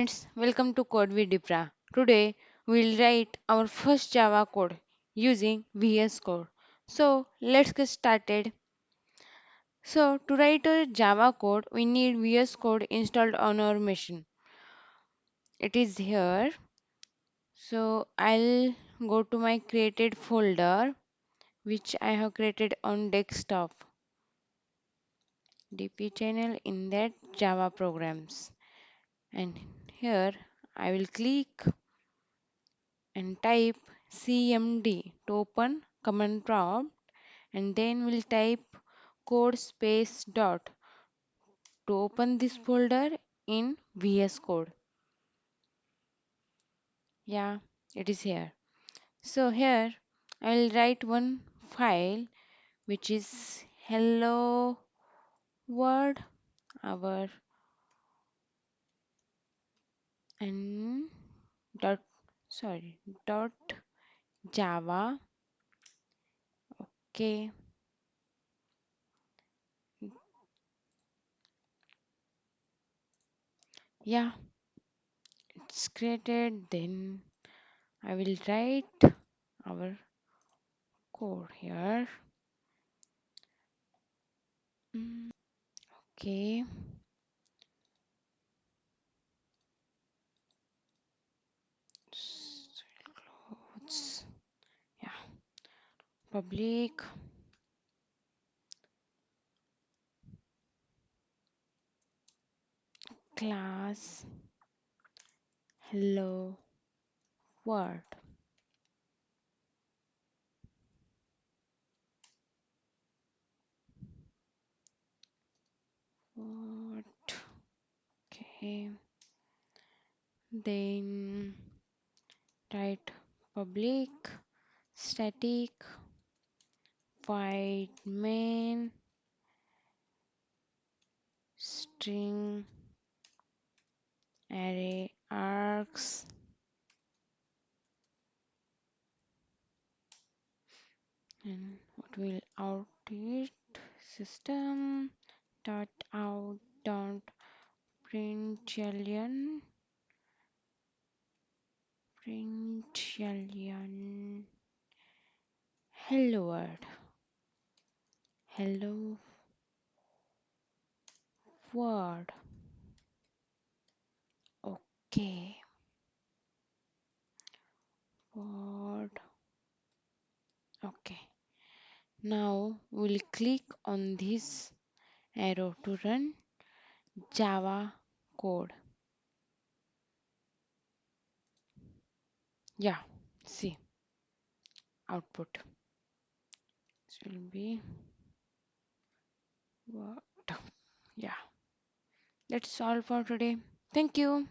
Friends, welcome to Code with Dipra. Today we'll write our first Java code using VS Code. So let's get started. So to write a Java code, we need VS Code installed on our machine. It is here. So I'll go to my created folder which I have created on desktop. DP channel in that Java programs. And here I will click and type cmd to open command prompt, and then we'll type code space dot to open this folder in VS Code. Yeah, it is here. So here I will write one file which is hello world our and dot sorry dot java. Okay, yeah, it's created. Then I will write our code here. Okay, clothes. Yeah, public class hello world. What? Okay, then write public static void main string array args, and what will out it system dot out dot println println hello world, hello world. Okay, world. Okay, now we'll click on this arrow to run Java code. Yeah, see output. This will be what? Yeah, that's all for today. Thank you.